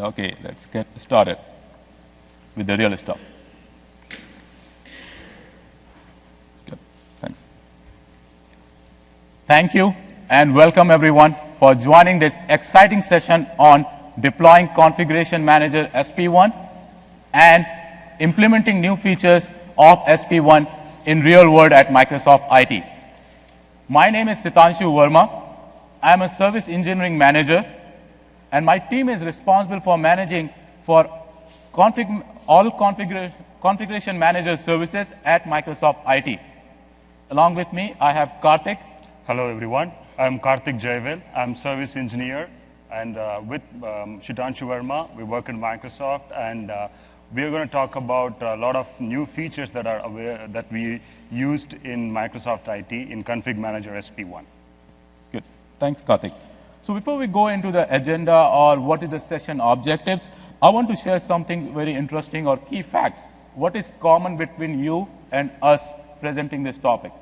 Okay, let's get started with the real stuff. Good, thanks. Thank you and welcome everyone for joining this exciting session on deploying Configuration Manager SP1 and implementing new features of SP1 in real world at Microsoft IT. My name is Sitanshu Verma. I am a service engineering manager, and my team is responsible for managing for all configuration manager services at Microsoft IT. Along with me, I have Karthik. Hello, everyone. I'm Karthik Jaivel. I'm service engineer, and with Sitanshu Verma, we work in Microsoft, and we are going to talk about a lot of new features that we used in Microsoft IT in Config Manager SP1. Good. Thanks, Karthik. So before we go into the agenda or what is the session objectives, I want to share something very interesting or key facts. What is common between you and us presenting this topic?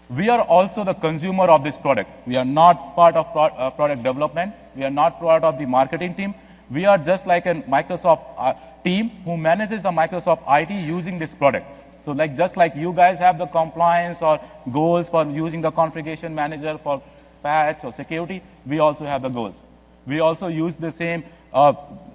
We are also the consumer of this product. We are not part of product development. We are not part of the marketing team. We are just like a Microsoft team who manages the Microsoft IT using this product. So just like you guys have the compliance or goals for using the configuration manager for patch or security, we also have the goals. We also use the same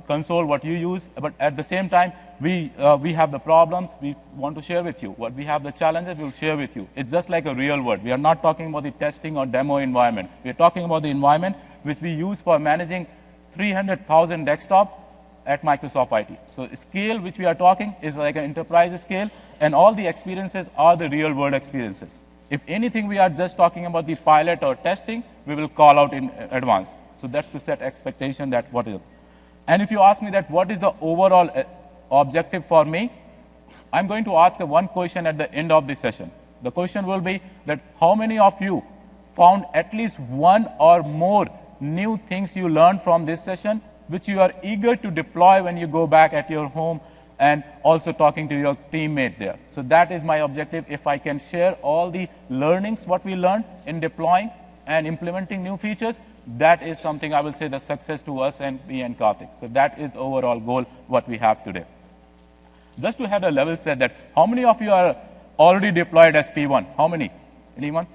console what you use, but at the same time, we have the problems we want to share with you. What we have the challenges, we'll share with you. It's just like a real world. We are not talking about the testing or demo environment. We're talking about the environment which we use for managing 300,000 desktop at Microsoft IT. So the scale which we are talking is like an enterprise scale, and all the experiences are the real world experiences. If anything we are just talking about the pilot or testing, we will call out in advance. So that's to set expectation that what is it. And if you ask me that what is the overall objective for me, I'm going to ask one question at the end of the session. The question will be that how many of you found at least one or more new things you learned from this session, which you are eager to deploy when you go back at your home and also talking to your teammate there. So that is my objective. If I can share all the learnings, what we learned in deploying and implementing new features, that is something I will say the success to us and me and Karthik. So that is the overall goal what we have today. Just to have a level set that how many of you are already deployed SP1? How many? Anyone?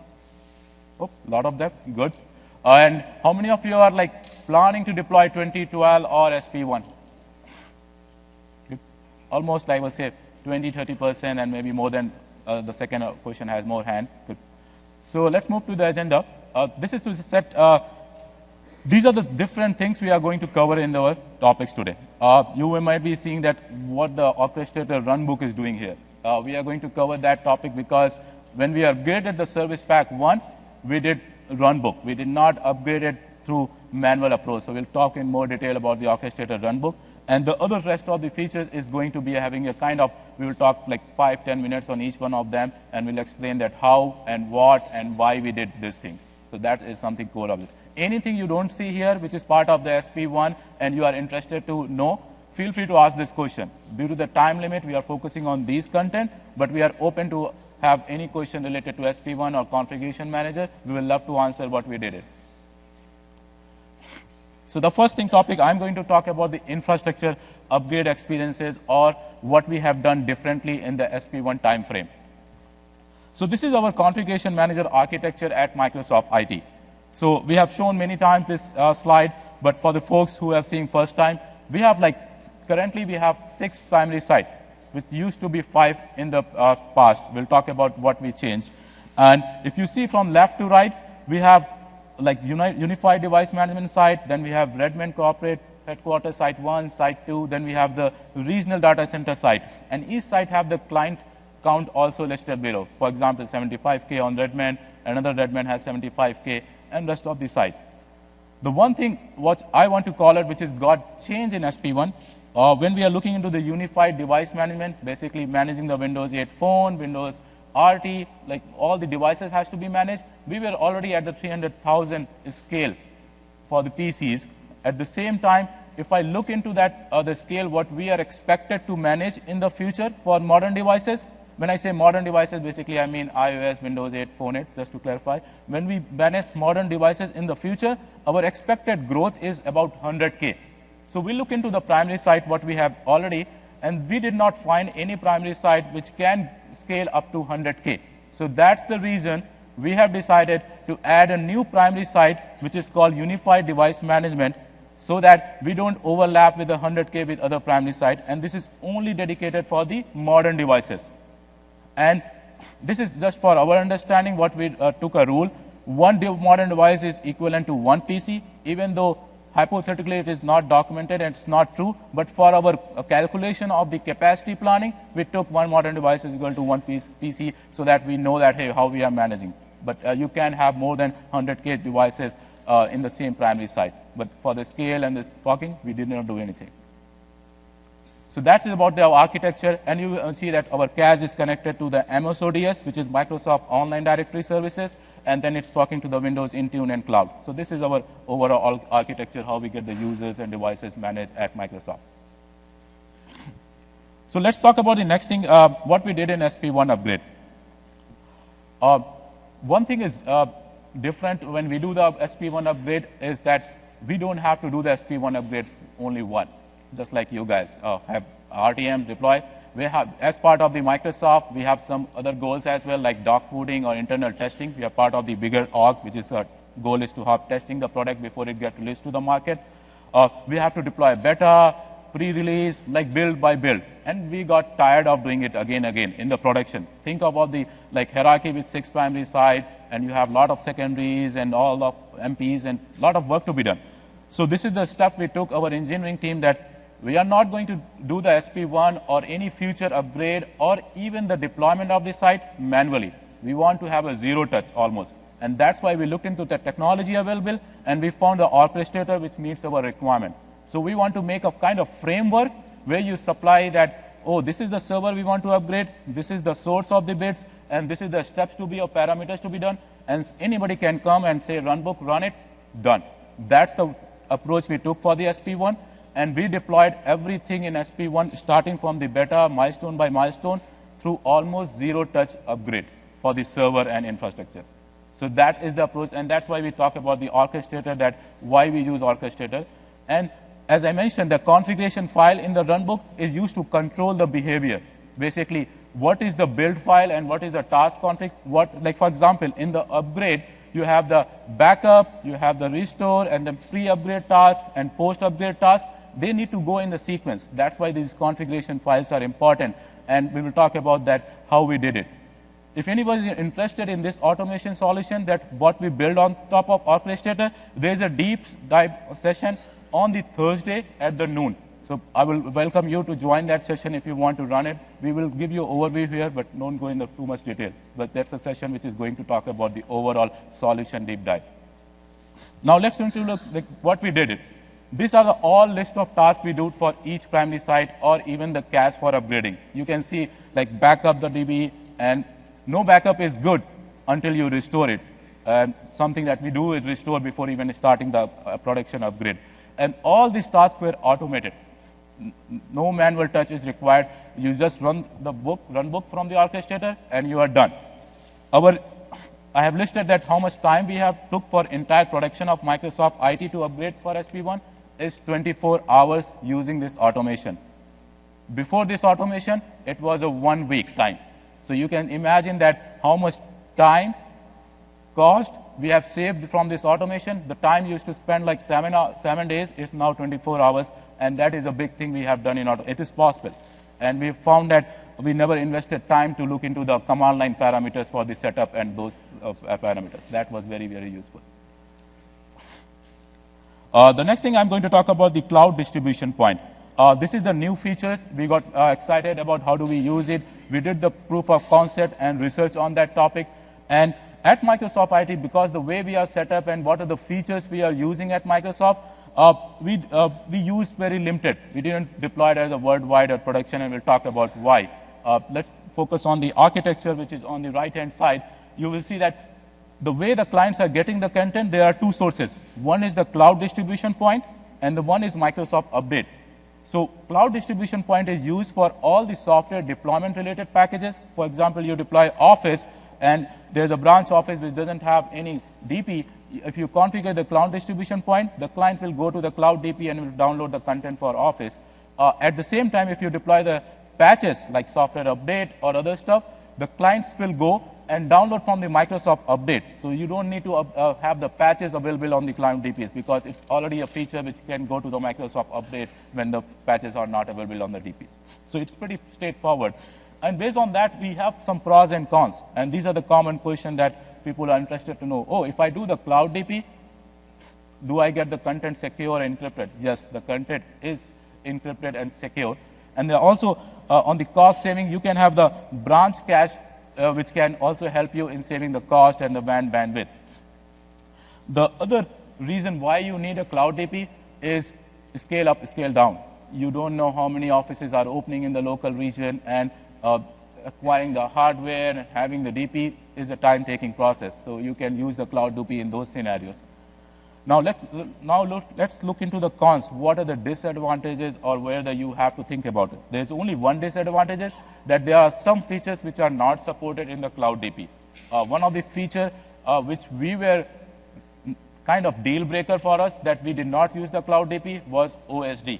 Oh, a lot of them. Good. And how many of you are planning to deploy 2012 or SP1? Good. Almost, I will say, 20, 30%, and maybe more than the second question has more hand. Good. So let's move to the agenda. This is to set, these are the different things we are going to cover in our topics today. You might be seeing that what the orchestrator runbook is doing here. We are going to cover that topic because when we upgraded the Service Pack 1, we did runbook. We did not upgrade it through manual approach. So we'll talk in more detail about the orchestrator runbook. And the other rest of the features is going to be having a kind of, we will talk like 5-10 minutes on each one of them, and we'll explain that how and what and why we did these things. So that is something core of it. Anything you don't see here, which is part of the SP1, and you are interested to know, feel free to ask this question. Due to the time limit, we are focusing on these content, but we are open to have any question related to SP1 or Configuration Manager. We will love to answer what we did it. So the first topic, I'm going to talk about the infrastructure upgrade experiences or what we have done differently in the SP1 time frame. So this is our Configuration Manager architecture at Microsoft IT. So we have shown many times this slide, but for the folks who have seen first time, we have currently we have 6 primary sites, which used to be 5 in the past. We'll talk about what we changed. And if you see from left to right, we have Unified Device Management site, then we have Redmond Corporate Headquarters Site 1, Site 2, then we have the Regional Data Center site. And each site have the client count also listed below. For example, 75K on Redmond, another Redmond has 75K, and rest of the site. The one thing what I want to call it, which is got changed in SP1, when we are looking into the Unified Device Management, basically managing the Windows 8 phone, Windows RT, all the devices has to be managed. We were already at the 300,000 scale for the PCs. At the same time, if I look into that the scale what we are expected to manage in the future for modern devices, When I say modern devices, basically I mean iOS, Windows 8, Phone 8, just to clarify. When we manage modern devices in the future, our expected growth is about 100K. So we look into the primary site, what we have already, and we did not find any primary site which can scale up to 100K. So that's the reason we have decided to add a new primary site, which is called Unified Device Management, so that we don't overlap with the 100K with other primary site, and this is only dedicated for the modern devices. And this is just for our understanding what we took a rule. One modern device is equivalent to one PC, even though hypothetically it is not documented and it's not true, but for our calculation of the capacity planning, we took one modern device is equal to one PC so that we know that, hey, how we are managing. But you can have more than 100K devices in the same primary site. But for the scale and the talking, we did not do anything. So that is about the architecture, and you will see that our CAS is connected to the MSODS, which is Microsoft Online Directory Services, and then it's talking to the Windows Intune and Cloud. So this is our overall architecture, how we get the users and devices managed at Microsoft. So let's talk about the next thing, what we did in SP1 upgrade. One thing is different when we do the SP1 upgrade is that we don't have to do the SP1 upgrade only one. Just like you guys have RTM deploy. We have, as part of the Microsoft, we have some other goals as well, like dog fooding or internal testing. We are part of the bigger org, which is our goal is to have testing the product before it gets released to the market. We have to deploy beta, pre-release, like build by build. And we got tired of doing it again in the production. Think about the like hierarchy with 6 primary side, and you have a lot of secondaries and all of MPs and a lot of work to be done. So this is the stuff we took our engineering team that we are not going to do the SP1 or any future upgrade or even the deployment of the site manually. We want to have a zero touch almost. And that's why we looked into the technology available and we found the orchestrator which meets our requirement. So we want to make a kind of framework where you supply that, oh, this is the server we want to upgrade, this is the source of the bits, and this is the steps to be or parameters to be done. And anybody can come and say, run book, run it, done. That's the approach we took for the SP1. And we deployed everything in SP1, starting from the beta, milestone by milestone, through almost zero-touch upgrade for the server and infrastructure. So that is the approach, and that's why we talk about the orchestrator, that why we use orchestrator. And as I mentioned, the configuration file in the runbook is used to control the behavior. Basically, what is the build file and what is the task config? Like for example, in the upgrade, you have the backup, you have the restore, and the pre-upgrade task and post-upgrade task. They need to go in the sequence. That's why these configuration files are important. And we will talk about that, how we did it. If anybody is interested in this automation solution, that what we build on top of orchestrator, there's a deep dive session on the Thursday at the noon. So I will welcome you to join that session if you want to run it. We will give you an overview here, but don't go into too much detail. But that's a session which is going to talk about the overall solution deep dive. Now let's look at what we did. These are the all list of tasks we do for each primary site or even the CAS for upgrading. You can see like backup the DB, and no backup is good until you restore it. Something that we do is restore before even starting the production upgrade. And all these tasks were automated. No manual touch is required. You just run book from the orchestrator and you are done. I have listed that how much time we have took for entire production of Microsoft IT to upgrade for SP1 is 24 hours using this automation. Before this automation, it was a 1 week time. So you can imagine that how much time, cost we have saved from this automation. The time used to spend like 7 days is now 24 hours, and that is a big thing we have done in auto. It is possible. And we found that we never invested time to look into the command line parameters for the setup and those parameters. That was very, very useful. The next thing I'm going to talk about the cloud distribution point. This is the new features. We got excited about how do we use it. We did the proof of concept and research on that topic. And at Microsoft IT, because the way we are set up and what are the features we are using at Microsoft, we used very limited. We didn't deploy it as a worldwide or production, and we'll talk about why. Let's focus on the architecture, which is on the right-hand side. You will see that the way the clients are getting the content, there are two sources. One is the cloud distribution point, and the one is Microsoft Update. So cloud distribution point is used for all the software deployment related packages. For example, you deploy Office and there's a branch office which doesn't have any DP. If you configure the cloud distribution point, the client will go to the cloud DP and will download the content for Office. At the same time, if you deploy the patches like software update or other stuff, the clients will go and download from the Microsoft update. So you don't need to have the patches available on the client DPs because it's already a feature which can go to the Microsoft update when the patches are not available on the DPs. So it's pretty straightforward. And based on that, we have some pros and cons. And these are the common questions that people are interested to know. Oh, if I do the cloud DP, do I get the content secure and encrypted? Yes, the content is encrypted and secure. And also on the cost saving, you can have the branch cache, which can also help you in saving the cost and the WAN bandwidth. The other reason why you need a cloud DP is scale up, scale down. You don't know how many offices are opening in the local region, and acquiring the hardware and having the DP is a time-taking process. So you can use the cloud DP in those scenarios. Now let's look into the cons. What are the disadvantages or where you have to think about it? There's only one disadvantage is that there are some features which are not supported in the cloud DP. One of the features which we were kind of deal breaker for us that we did not use the cloud DP was OSD.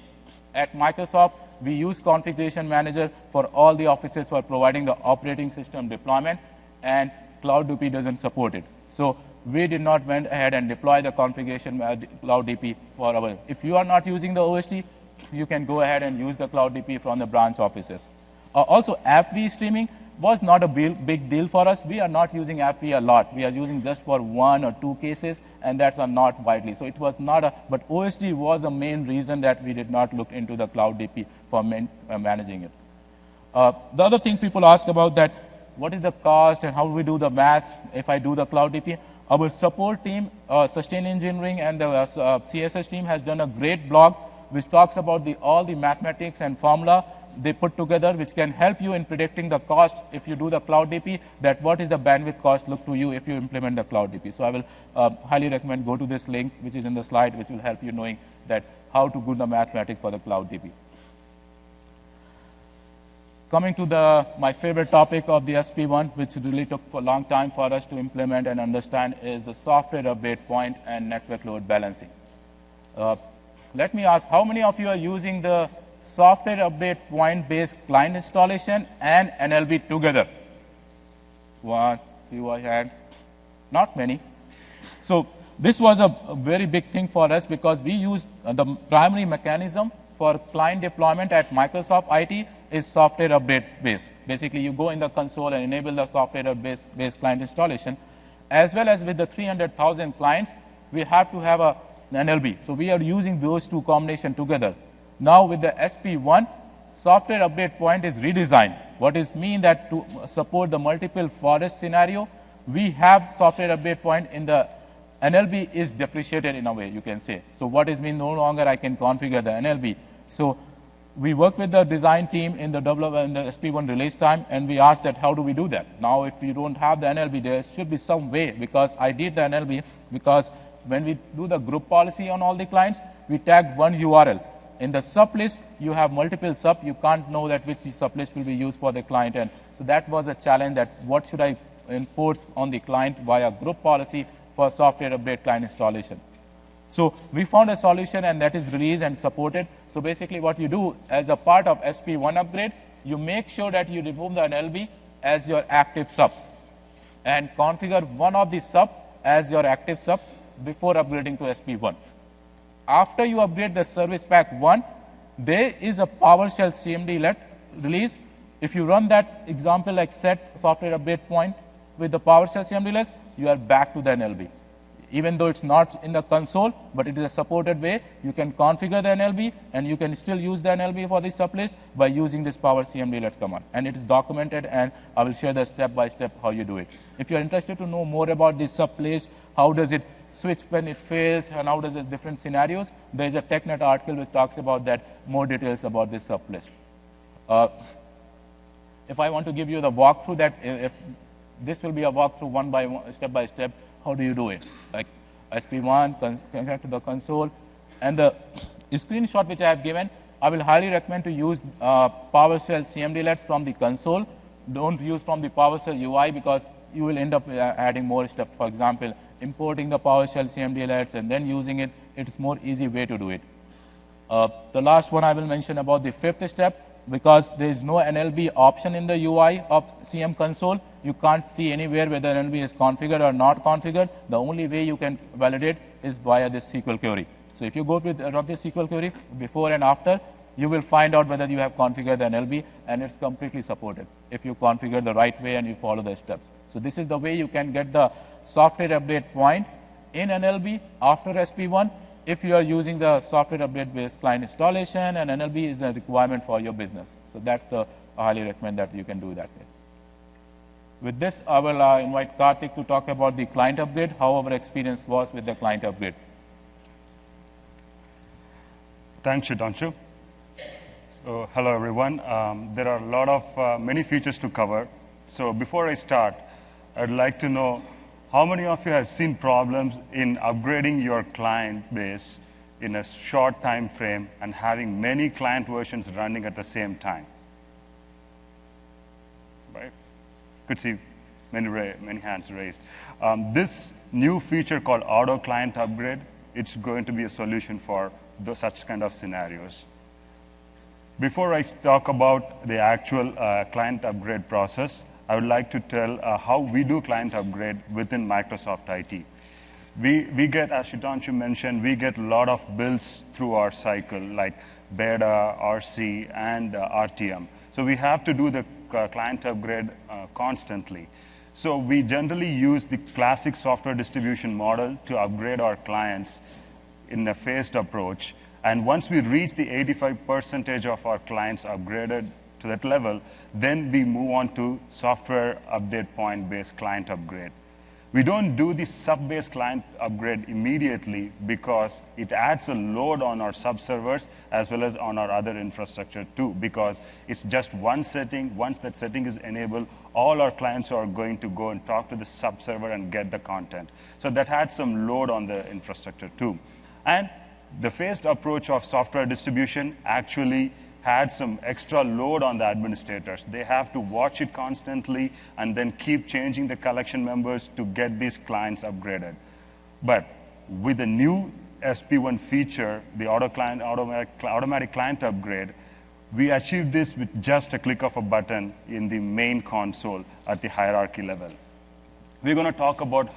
At Microsoft, we use configuration manager for all the offices for providing the operating system deployment, and cloud DP doesn't support it. So we did not went ahead and deploy the configuration cloud DP for our. If you are not using the OSD, you can go ahead and use the cloud DP from the branch offices. Also, AppV streaming was not a big deal for us. We are not using AppV a lot. We are using just for 1 or 2 cases, and that's not widely. So it was not but OSD was a main reason that we did not look into the cloud DP for managing it. The other thing people ask about that, what is the cost and how do we do the maths if I do the cloud DP? Our support team, Sustain Engineering, and the CSS team has done a great blog which talks about all the mathematics and formula they put together, which can help you in predicting the cost if you do the cloud DP, that what is the bandwidth cost look to you if you implement the cloud DP. So I will highly recommend go to this link, which is in the slide, which will help you knowing that how to do the mathematics for the cloud DP. Coming to my favorite topic of the SP1, which really took a long time for us to implement and understand, is the software update point and network load balancing. Let me ask, how many of you are using the software update point-based client installation and NLB together? One, few hands, not many. So this was a very big thing for us because we use the primary mechanism for client deployment at Microsoft IT is software update based. Basically, you go in the console and enable the software update based client installation. As well as with the 300,000 clients, we have to have an NLB. So we are using those two combinations together. Now with the SP1, software update point is redesigned. What is mean that to support the multiple forest scenario, we have software update point in the NLB is depreciated in a way, you can say. So what is mean no longer I can configure the NLB. So we work with the design team in the development, in the SP1 release time, and we asked that how do we do that? Now if you don't have the NLB, there should be some way, because I did the NLB because when we do the group policy on all the clients, we tag one URL. In the sub list, you have multiple sub. You can't know that which sub list will be used for the client. And so that was a challenge, that what should I enforce on the client via group policy for software update client installation. So we found a solution, and that is released and supported. So basically what you do as a part of SP1 upgrade, you make sure that you remove the NLB as your active sub and configure one of the sub as your active sub before upgrading to SP1. After you upgrade the service pack 1, there is a PowerShell CMD release. If you run that example like set software update point with the PowerShell CMD release, you are back to the NLB. Even though it's not in the console, but it is a supported way, you can configure the NLB, and you can still use the NLB for the sublist by using this power CMD command. And it is documented, and I will share the step-by-step how you do it. If you're interested to know more about this sublist, how does it switch when it fails, and how does it different scenarios, there is a TechNet article which talks about that, more details about this sublist. If I want to give you the walkthrough, that if this will be a walkthrough one by one, step by step, how do you do it? Like SP1, connect to the console, and the screenshot which I have given I will highly recommend to use PowerShell CMDlets from the console. Don't use from the PowerShell UI because you will end up adding more stuff. For example, importing the PowerShell CMDlets and then using it, it's more easy way to do it. The last one I will mention about the fifth step, because there is no NLB option in the UI of CM console, you can't see anywhere whether NLB is configured or not configured. The only way you can validate is via this SQL query. So if you go with run this SQL query before and after, you will find out whether you have configured the NLB, and it's completely supported if you configure the right way and you follow the steps. So this is the way you can get the software update point in NLB after SP1 if you are using the software update based client installation, and NLB is a requirement for your business. So that's I highly recommend that you can do that way. With this, I will invite Karthik to talk about the client upgrade, how our experience was with the client upgrade. Thanks, Shitanshu. So, hello everyone. There are a lot of many features to cover. So before I start, I'd like to know how many of you have seen problems in upgrading your client base in a short time frame and having many client versions running at the same time? Right? Could see many hands raised. This new feature called Auto Client Upgrade, it's going to be a solution for such kind of scenarios. Before I talk about the actual client upgrade process, I would like to tell how we do client upgrade within Microsoft IT. We get, as Shitanshu mentioned, we get a lot of builds through our cycle, like beta, RC, and RTM. So we have to do the client upgrade constantly. So we generally use the classic software distribution model to upgrade our clients in a phased approach. And once we reach the 85% of our clients upgraded to that level, then we move on to software update point-based client upgrade. We don't do the sub-based client upgrade immediately because it adds a load on our sub-servers as well as on our other infrastructure too, because it's just one setting. Once that setting is enabled, all our clients are going to go and talk to the sub-server and get the content. So that adds some load on the infrastructure too. And the phased approach of software distribution actually had some extra load on the administrators. They have to watch it constantly and then keep changing the collection members to get these clients upgraded. But with the new SP1 feature, the automatic client upgrade, we achieved this with just a click of a button in the main console at the hierarchy level. We're going to talk about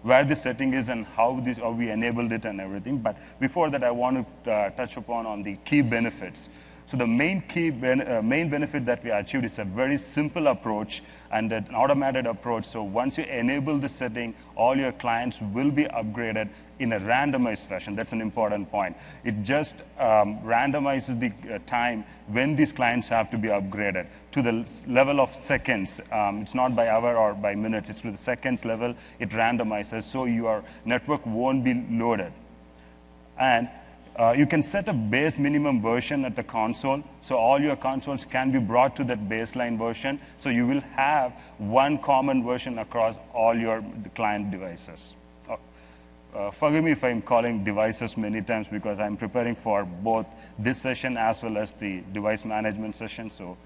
where the setting is and how we enabled it and everything. But before that, I want to touch upon the key benefits. So the main benefit that we achieved is a very simple approach and an automated approach. So once you enable the setting, all your clients will be upgraded in a randomized fashion. That's an important point. It just randomizes the time when these clients have to be upgraded to the level of seconds. It's not by hour or by minutes. It's to the seconds level. It randomizes, so your network won't be loaded. And you can set a base minimum version at the console, so all your consoles can be brought to that baseline version, so you will have one common version across all your client devices. Forgive me if I'm calling devices many times because I'm preparing for both this session as well as the device management session, so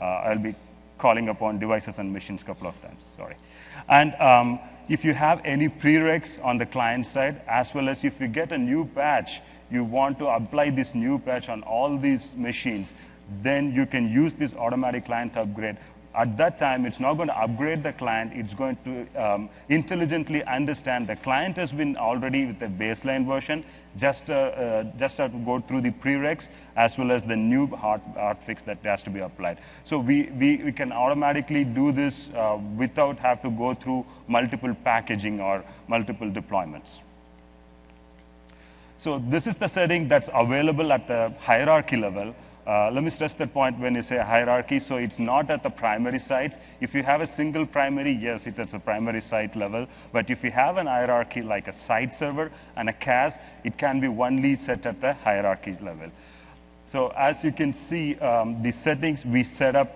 I'll be calling upon devices and machines a couple of times, sorry. And if you have any prereqs on the client side, as well as if you get a new patch, you want to apply this new patch on all these machines, then you can use this automatic client upgrade. At that time, it's not going to upgrade the client. It's going to intelligently understand the client has been already with the baseline version, just have to go through the prereqs as well as the new hard fix that has to be applied. So we can automatically do this without have to go through multiple packaging or multiple deployments. So this is the setting that's available at the hierarchy level. Let me stress that point when you say hierarchy. So it's not at the primary sites. If you have a single primary, yes, it's at a primary site level. But if you have an hierarchy like a site server and a CAS, it can be only set at the hierarchy level. So as you can see, the settings we set up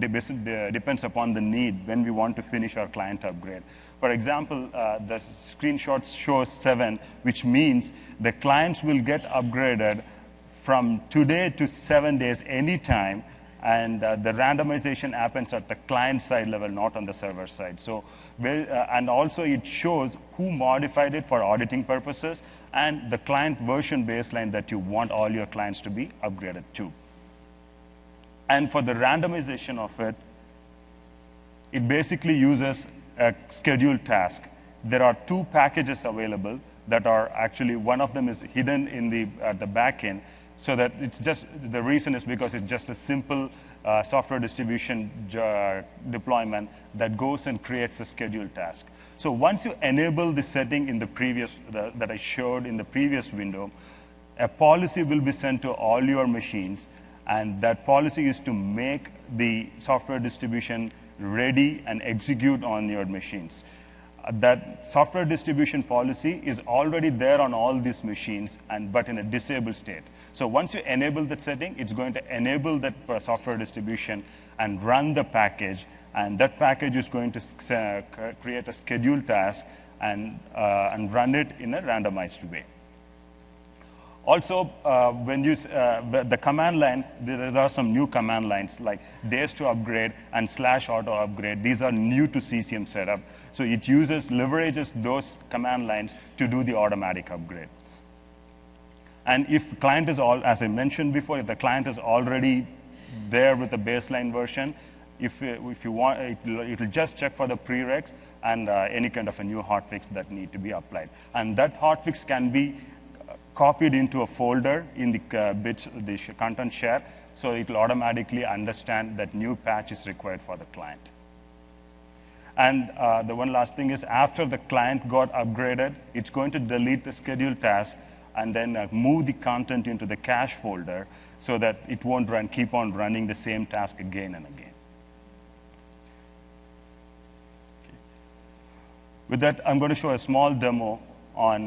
depends upon the need when we want to finish our client upgrade. For example, the screenshot shows 7, which means the clients will get upgraded from today to 7 days, anytime, and the randomization happens at the client side level, not on the server side. So, and also it shows who modified it for auditing purposes and the client version baseline that you want all your clients to be upgraded to. And for the randomization of it, it basically uses a scheduled task. There are 2 packages available that are actually, one of them is hidden in the back end, so that it's just, the reason is because it's just a simple software distribution deployment that goes and creates a scheduled task. So once you enable the setting in the previous, that I showed in the previous window, a policy will be sent to all your machines, and that policy is to make the software distribution ready and execute on your machines. That software distribution policy is already there on all these machines, but in a disabled state. So once you enable that setting, it's going to enable that software distribution and run the package, and that package is going to create a scheduled task and run it in a randomized way. Also, when you the command line, there are some new command lines like days to upgrade and /auto upgrade. These are new to CCM setup. So it leverages those command lines to do the automatic upgrade. And if client is as I mentioned before, if the client is already there with the baseline version, if you want, it will just check for the prereqs and any kind of a new hotfix that need to be applied. And that hotfix can be copied into a folder in the the content share, so it will automatically understand that new patch is required for the client. And the one last thing is, after the client got upgraded, it's going to delete the scheduled task and then move the content into the cache folder so that it won't keep on running the same task again and again. Okay. With that, I'm going to show a small demo on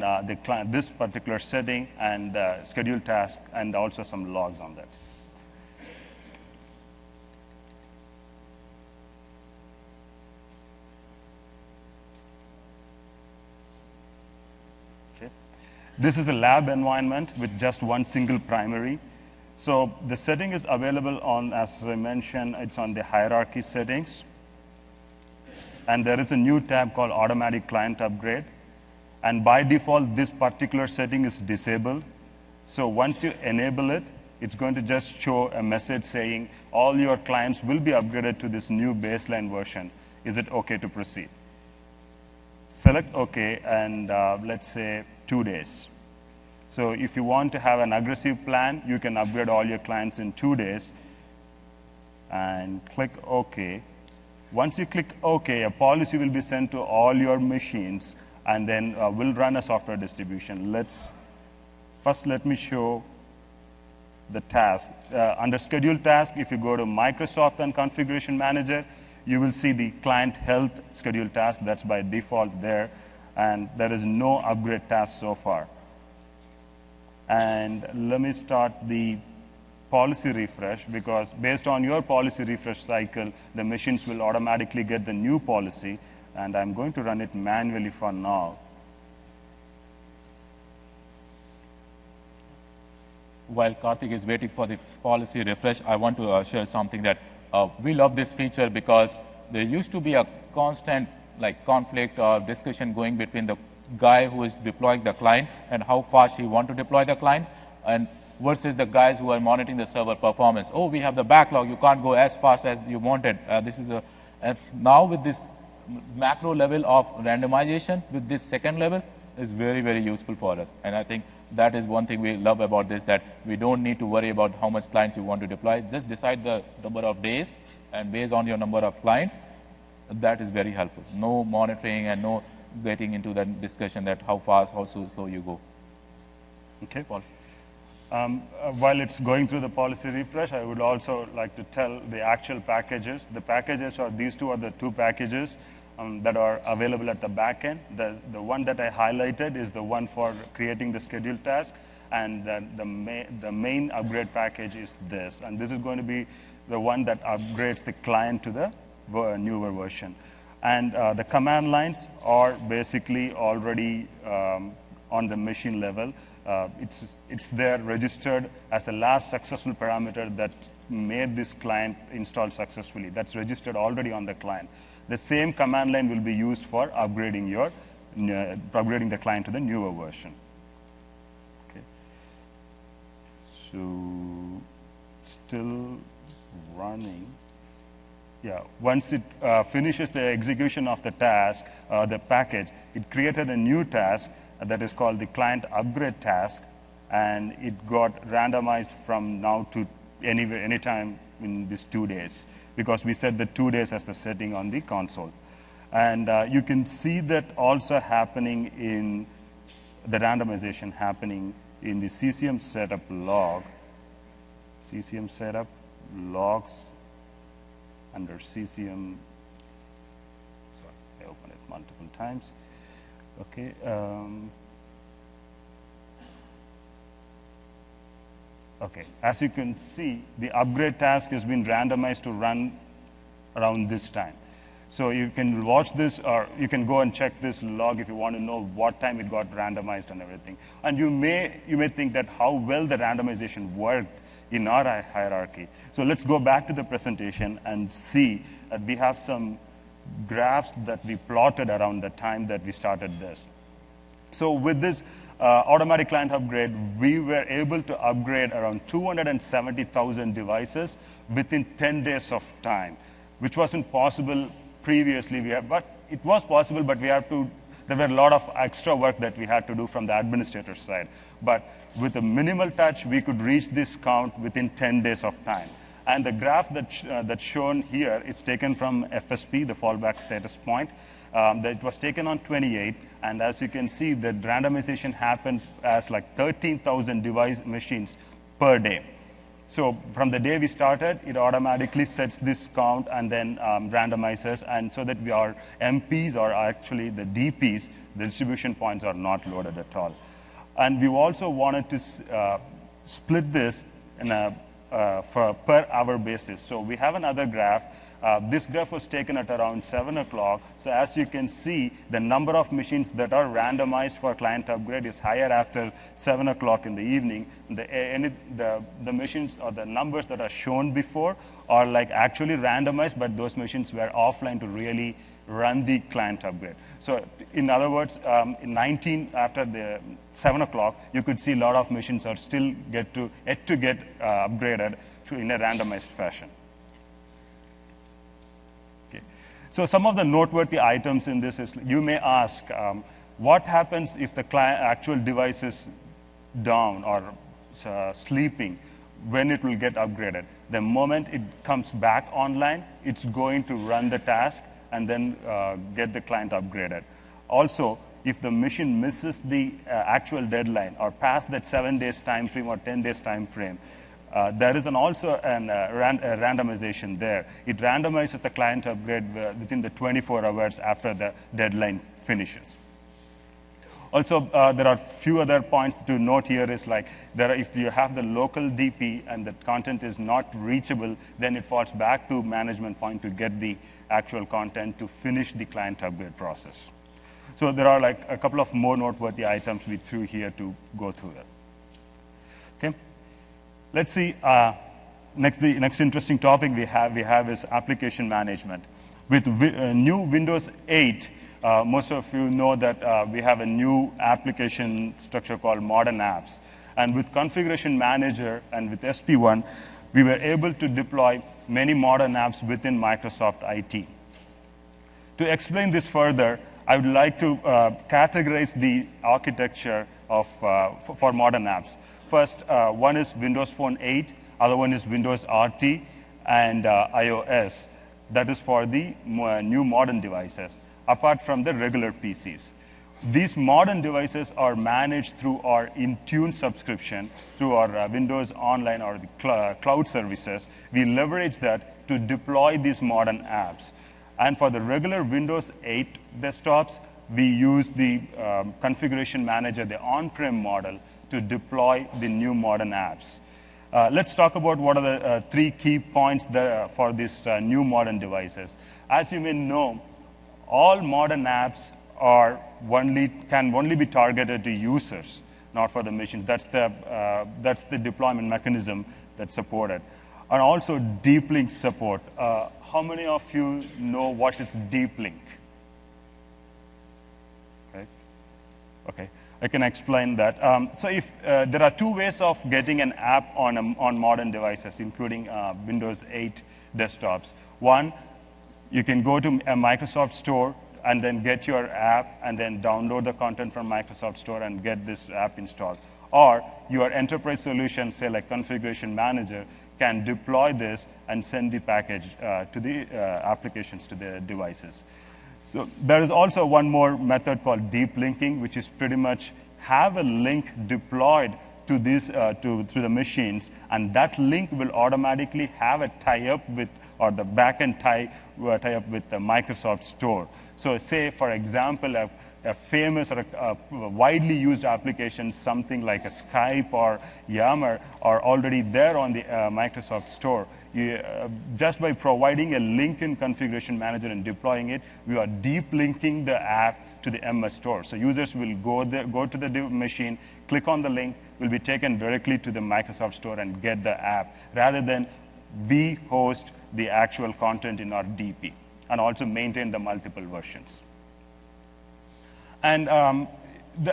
this particular setting and scheduled task, and also some logs on that. Okay. This is a lab environment with just one single primary. So the setting is available on, as I mentioned, it's on the hierarchy settings. And there is a new tab called Automatic Client Upgrade. And by default, this particular setting is disabled. So once you enable it, it's going to just show a message saying all your clients will be upgraded to this new baseline version. Is it OK to proceed? Select OK, and let's say 2 days. So if you want to have an aggressive plan, you can upgrade all your clients in 2 days. And click OK. Once you click OK, a policy will be sent to all your machines, and then we'll run a software distribution. Let me show the task. Under scheduled task, if you go to Microsoft and Configuration Manager, you will see the client health scheduled task. That's by default there, and there is no upgrade task so far. And let me start the policy refresh, because based on your policy refresh cycle, the machines will automatically get the new policy. And I'm going to run it manually for now. While Karthik is waiting for the policy refresh, I want to share something that we love this feature, because there used to be a constant conflict or discussion going between the guy who is deploying the client and how fast he wants to deploy the client, and versus the guys who are monitoring the server performance. Oh, we have the backlog, you can't go as fast as you wanted. And now with this macro level of randomization, with this second level, is very, very useful for us. And I think that is one thing we love about this, that we don't need to worry about how much clients you want to deploy. Just decide the number of days, and based on your number of clients, that is very helpful. No monitoring and no getting into that discussion that how fast, how slow you go. Okay, Paul. While it's going through the policy refresh, I would also like to tell the actual packages. The packages are, these two are the 2 packages that are available at the back end. The one that I highlighted is the one for creating the scheduled task, and the main upgrade package is this. And this is going to be the one that upgrades the client to the newer version. And the command lines are basically already on the machine level. It's there registered as the last successful parameter that made this client install successfully. That's registered already on the client. The same command line will be used for upgrading the client to the newer version. Okay. So still running. Yeah, once it finishes the execution of the task, the package, it created a new task that is called the client upgrade task, and it got randomized from now to any time in these 2 days, because we set the 2 days as the setting on the console. And you can see that also happening in the randomization happening in the CCM setup log. CCM setup logs under CCM. Sorry, I opened it multiple times. Okay. Okay. As you can see, the upgrade task has been randomized to run around this time. So you can watch this, or you can go and check this log if you want to know what time it got randomized and everything. And you may think that how well the randomization worked in our hierarchy. So let's go back to the presentation and see that we have some graphs that we plotted around the time that we started this. So with this automatic client upgrade, we were able to upgrade around 270,000 devices within 10 days of time, which wasn't possible previously. But it was possible, but there were a lot of extra work that we had to do from the administrator side. But with a minimal touch, we could reach this count within 10 days of time. And the graph that's shown here, it's taken from FSP, the fallback status point. That was taken on 28, and as you can see, the randomization happened as like 13,000 device machines per day. So from the day we started, it automatically sets this count and then randomizes, and so that our MPs, or actually the DPs, the distribution points, are not loaded at all. And we also wanted to split this in a for per hour basis. So we have another graph. This graph was taken at around 7 o'clock. So as you can see, the number of machines that are randomized for client upgrade is higher after 7 o'clock in the evening. The machines, or the numbers that are shown before, are like actually randomized, but those machines were offline to really run the client upgrade. So in other words, in 19 after the 7 o'clock, you could see a lot of machines are still yet to get upgraded in a randomized fashion. Okay. So some of the noteworthy items in this is, you may ask, what happens if the actual device is down or sleeping, when it will get upgraded? The moment it comes back online, it's going to run the task and then get the client upgraded. Also, if the machine misses the actual deadline or past that 7 days time frame or 10 days time frame, there is also a randomization there. It randomizes the client upgrade within the 24 hours after the deadline finishes. Also, there are a few other points to note here is like, if you have the local DP and the content is not reachable, then it falls back to management point to get the actual content to finish the client upgrade process. So there are like a couple of more noteworthy items we threw here to go through that. Okay, let's see. The next interesting topic we have is application management. With new Windows 8, most of you know that we have a new application structure called Modern Apps. And with Configuration Manager and with SP1, we were able to deploy many modern apps within Microsoft IT. To explain this further, I would like to categorize the architecture for modern apps. First, one is Windows Phone 8, other one is Windows RT, and iOS. That is for the new modern devices, apart from the regular PCs. These modern devices are managed through our Intune subscription, through our Windows Online or the cloud services. We leverage that to deploy these modern apps. And for the regular Windows 8 desktops, we use the Configuration Manager, the on-prem model, to deploy the new modern apps. Let's talk about what are the 3 key points for these new modern devices. As you may know, all modern apps are can only be targeted to users, not for the machines. That's the deployment mechanism that's supported. And also deep link support. How many of you know what is deep link? Okay, I can explain that. So if there are two ways of getting an app on modern devices, including Windows 8 desktops. One, you can go to a Microsoft Store and then get your app and then download the content from Microsoft Store and get this app installed. Or your enterprise solution, say like Configuration Manager, can deploy this and send the package to the applications to the devices. So there is also one more method called deep linking, which is pretty much have a link deployed to these through the machines, and that link will automatically have a tie-up with, or the backend tie-up with the Microsoft Store. So say, for example, a famous or a widely used application, something like a Skype or Yammer, are already there on the Microsoft Store. Just by providing a link in Configuration Manager and deploying it, we are deep linking the app to the MS Store. So users will go to the machine, click on the link, will be taken directly to the Microsoft Store and get the app, rather than we host the actual content in our DP, and also maintain the multiple versions. And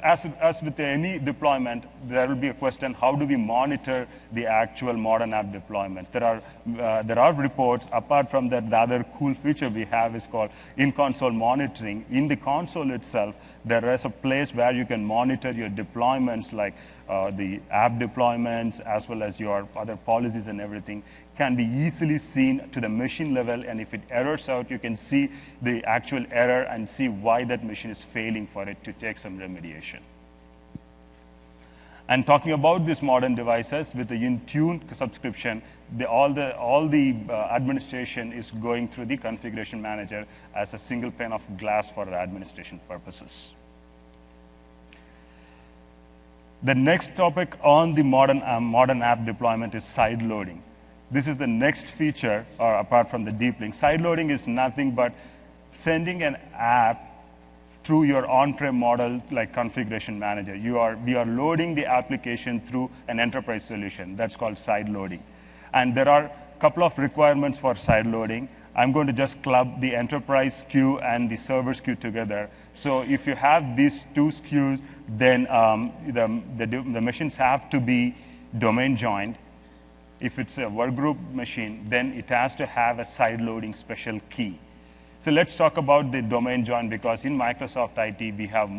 as with any deployment, there will be a question: how do we monitor the actual modern app deployments? There are reports. Apart from that, the other cool feature we have is called in-console monitoring. In the console itself, there is a place where you can monitor your deployments, like the app deployments, as well as your other policies and everything can be easily seen to the machine level, and if it errors out, you can see the actual error and see why that machine is failing for it to take some remediation. And talking about these modern devices, with the Intune subscription, all the administration is going through the Configuration Manager as a single pane of glass for administration purposes. The next topic on the modern app deployment is side loading. This is the next feature, or apart from the deep link. Side loading is nothing but sending an app through your on-prem model like Configuration Manager. We are loading the application through an enterprise solution. That's called side loading. And there are a couple of requirements for side loading. I'm going to just club the enterprise SKU and the server SKU together. So if you have these two SKUs, then the machines have to be domain joined. If it's a workgroup machine, then it has to have a side loading special key. So let's talk about the domain join, because in Microsoft IT, we have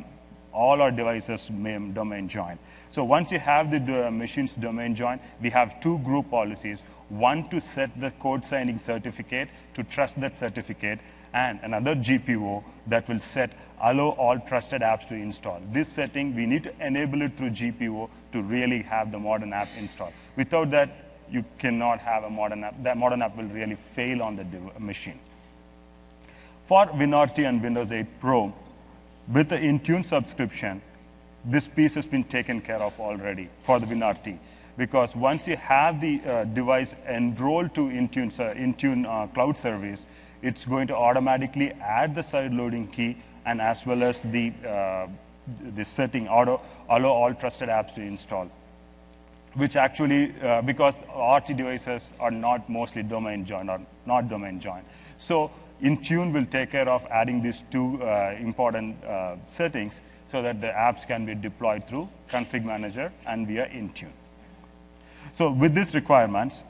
all our devices domain joined. So once you have the machines domain joined, we have two group policies. One to set the code signing certificate, to trust that certificate, and another GPO that will set allow all trusted apps to install. This setting, we need to enable it through GPO to really have the modern app installed. Without that, you cannot have a modern app. That modern app will really fail on the machine. For WinRT and Windows 8 Pro, with the Intune subscription, this piece has been taken care of already for the WinRT. Because once you have the device enrolled to Intune cloud service, it's going to automatically add the side loading key, and as well as the setting allow all trusted apps to install. Which actually, because RT devices are not mostly domain joined or not domain joined. So Intune will take care of adding these two important settings so that the apps can be deployed through Config Manager and via Intune. So with these requirements,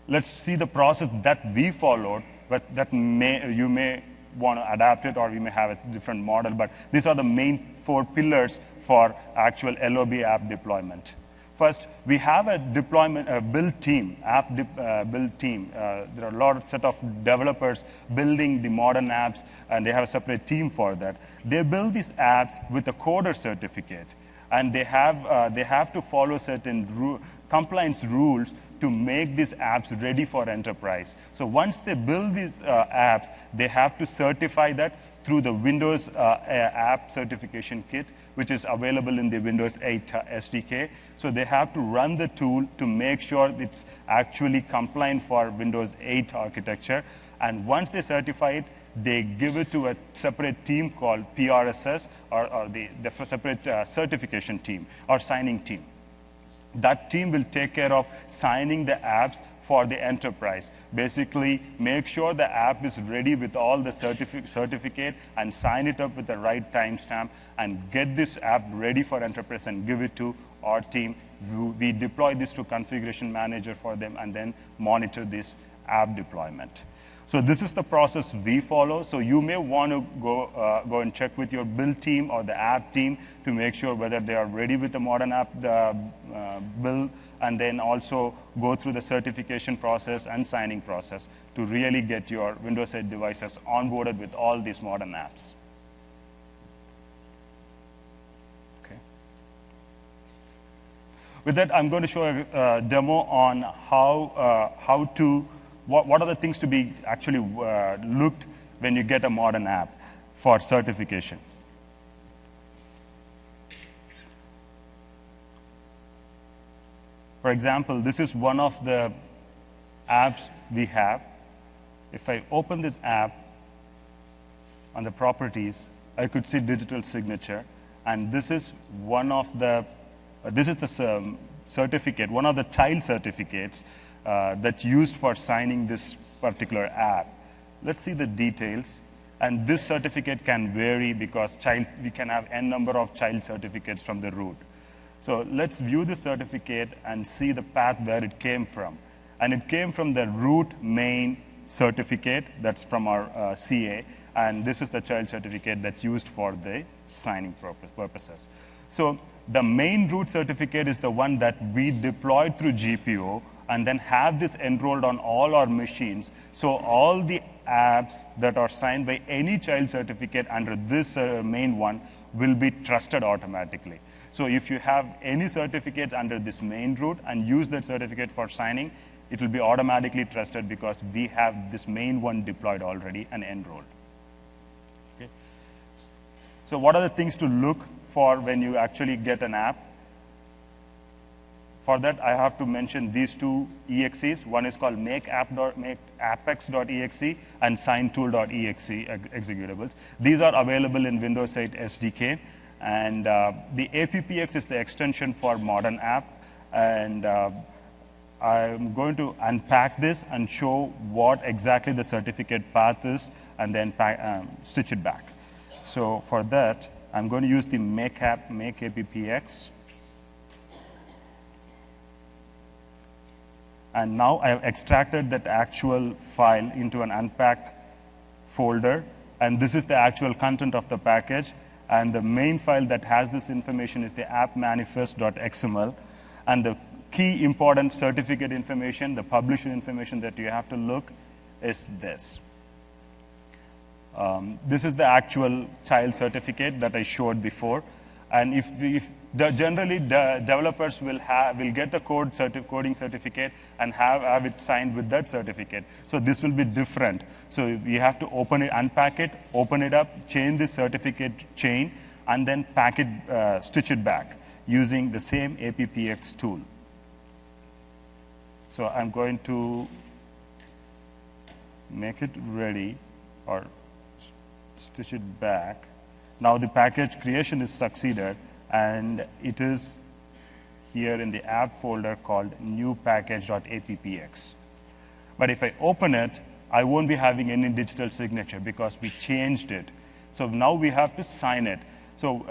let's see the process that we followed, but that you may want to adapt it, or we may have a different model, but these are the main 4 pillars for actual LOB app deployment. First, we have a deployment build team, build team. There are a lot of set of developers building the modern apps, and they have a separate team for that. They build these apps with a coder certificate, and they have to follow certain compliance rules to make these apps ready for enterprise. So once they build these apps, they have to certify that through the Windows App Certification Kit, which is available in the Windows 8 SDK. So they have to run the tool to make sure it's actually compliant for Windows 8 architecture. And once they certify it, they give it to a separate team called PRSS, or the separate certification team or signing team. That team will take care of signing the apps for the enterprise. Basically, make sure the app is ready with all the certificate and sign it up with the right timestamp and get this app ready for enterprise and give it to our team. We deploy this to configuration manager for them and then monitor this app deployment. So this is the process we follow. So you may want to go and check with your build team or the app team to make sure whether they are ready with the modern app build, and then also go through the certification process and signing process to really get your Windows 8 devices onboarded with all these modern apps. Okay. With that, I'm going to show a demo on what are the things to be actually looked when you get a modern app for certification. For example, this is one of the apps we have. If I open this app on the properties, I could see digital signature, and this is one of the certificate, one of the child certificates that's used for signing this particular app. Let's see the details. And this certificate can vary because we can have n number of child certificates from the root. So let's view the certificate and see the path where it came from. And it came from the root main certificate that's from our CA. And this is the child certificate that's used for the signing purposes. So the main root certificate is the one that we deployed through GPO and then have this enrolled on all our machines. So all the apps that are signed by any child certificate under this main one will be trusted automatically. So if you have any certificates under this main root and use that certificate for signing, it will be automatically trusted because we have this main one deployed already and enrolled. Okay. So what are the things to look for when you actually get an app? For that, I have to mention these two EXEs. One is called makeapex.exe and signtool.exe executables. These are available in Windows 8 SDK. And the APPX is the extension for modern app. And I'm going to unpack this and show what exactly the certificate path is and then stitch it back. So for that, I'm going to use the make APPX. And now I have extracted that actual file into an unpacked folder. And this is the actual content of the package. And the main file that has this information is the appmanifest.xml. And the key important certificate information, the publisher information that you have to look is this. This is the actual child certificate that I showed before. And generally, the developers will get the coding certificate and have it signed with that certificate. So this will be different. So you have to open it, unpack it, open it up, change the certificate chain, and then pack it, stitch it back using the same APPX tool. So I'm going to make it ready or stitch it back. Now the package creation is succeeded, and it is here in the app folder called new package.appx. But if I open it, I won't be having any digital signature because we changed it. So now we have to sign it. So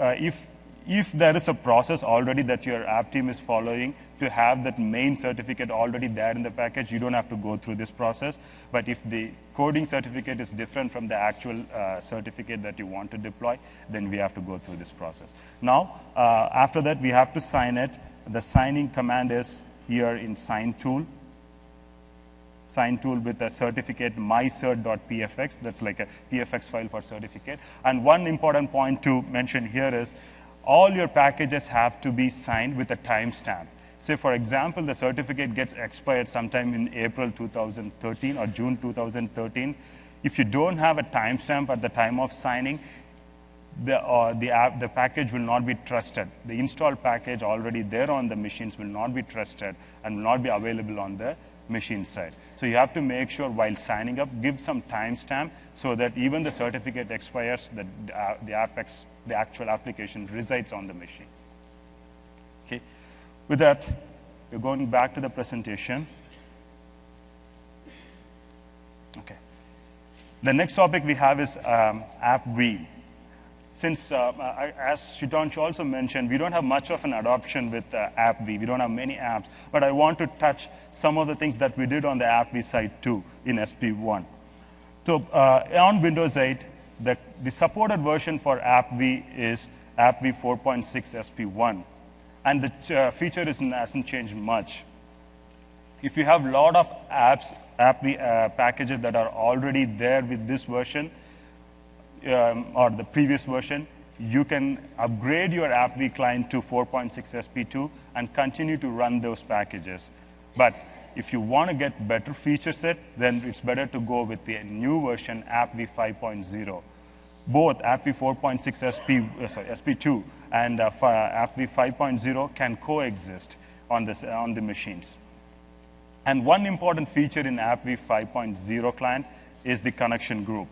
if there is a process already that your app team is following to have that main certificate already there in the package, you don't have to go through this process. But if the coding certificate is different from the actual certificate that you want to deploy, then we have to go through this process. Now, after that, we have to sign it. The signing command is here in sign tool. Sign tool with a certificate mycert.pfx. That's like a pfx file for certificate. And one important point to mention here is all your packages have to be signed with a timestamp. Say, for example, the certificate gets expired sometime in April 2013 or June 2013. If you don't have a timestamp at the time of signing, the package will not be trusted. The installed package already there on the machines will not be trusted and will not be available on the machine side. So you have to make sure while signing up, give some timestamp so that even the certificate expires, that the actual application resides on the machine. Okay. With that, we're going back to the presentation. Okay. The next topic we have is AppV. Since, as Shitanshu also mentioned, we don't have much of an adoption with AppV. We don't have many apps. But I want to touch some of the things that we did on the AppV side too in SP1. So on Windows 8, the supported version for AppV is AppV 4.6 SP1. And the feature hasn't changed much. If you have a lot of apps, AppV packages that are already there with this version, or the previous version, you can upgrade your AppV client to 4.6 SP2 and continue to run those packages. But if you want to get better feature set, then it's better to go with the new version, AppV 5.0. Both AppV 4.6 SP2 and AppV 5.0 can coexist on the machines. And one important feature in AppV 5.0 client is the connection group.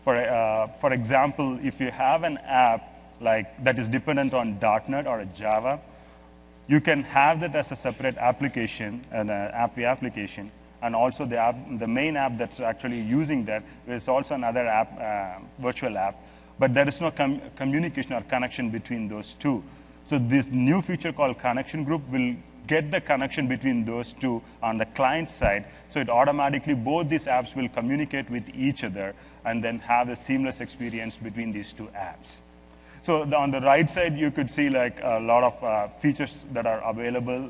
For example, if you have an app that is dependent on .NET or Java, you can have that as a separate application, an AppV application, and also the main app that's actually using that is also another app, virtual app, but there is no communication or connection between those two. So this new feature called connection group will get the connection between those two on the client side, so it automatically, both these apps will communicate with each other and then have a seamless experience between these two apps. So on the right side, you could see a lot of features that are available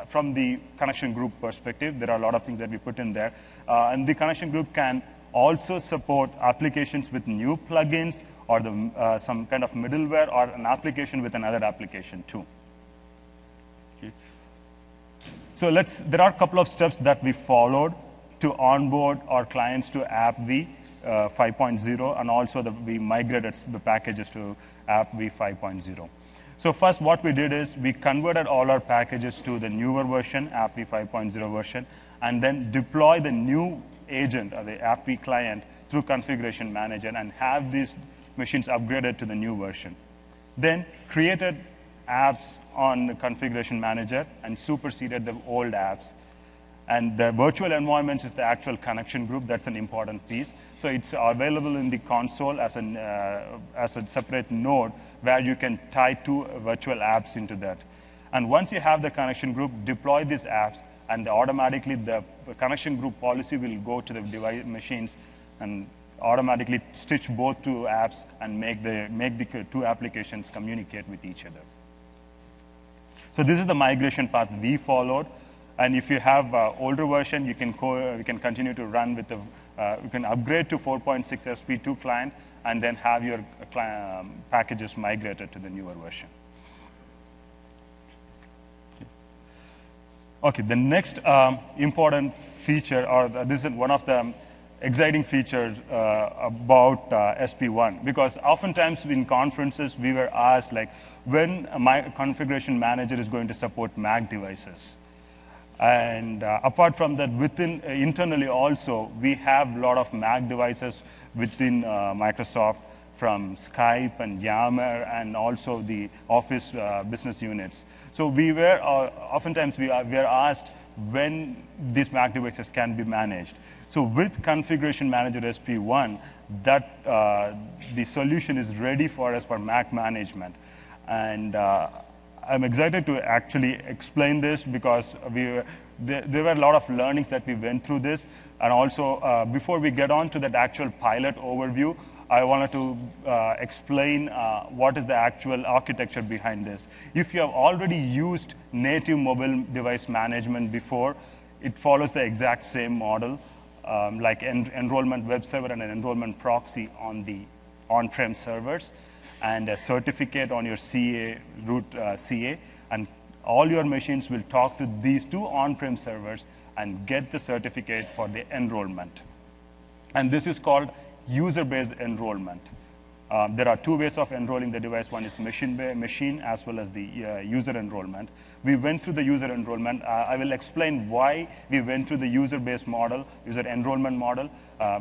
from the connection group perspective. There are a lot of things that we put in there. And the connection group can also support applications with new plugins or some kind of middleware or an application with another application too. Okay. So there are a couple of steps that we followed to onboard our clients to AppV 5.0, and also we migrated the packages to AppV 5.0. So first what we did is we converted all our packages to the newer version, AppV 5.0 version, and then deploy the new agent, or the AppV client, through Configuration Manager and have these machines upgraded to the new version. Then created apps on the Configuration Manager and superseded the old apps. And the virtual environments is the actual connection group. That's an important piece. So it's available in the console as a separate node where you can tie two virtual apps into that. And once you have the connection group, deploy these apps, and automatically the connection group policy will go to the device machines and automatically stitch both two apps and make the two applications communicate with each other. So this is the migration path we followed. And if you have older version, you can continue to run with you can upgrade to 4.6 SP2 client and then have your packages migrated to the newer version. Okay, the next important feature, or this is one of the exciting features about SP1, because oftentimes in conferences we were asked when my configuration manager is going to support Mac devices. And apart from that, internally also, we have a lot of Mac devices within Microsoft, from Skype and Yammer, and also the Office business units. So oftentimes we are asked when these Mac devices can be managed. So with Configuration Manager SP1, the solution is ready for us for Mac management. And I'm excited to actually explain this because there were a lot of learnings that we went through this. And also, before we get on to that actual pilot overview, I wanted to explain what is the actual architecture behind this. If you have already used native mobile device management before, it follows the exact same model, like enrollment web server and an enrollment proxy on the on-prem servers, and a certificate on your root CA, and all your machines will talk to these two on-prem servers and get the certificate for the enrollment. And this is called user-based enrollment. There are two ways of enrolling the device. One is machine as well as the user enrollment. We went through the user enrollment. I will explain why we went through the user-based model, user enrollment model,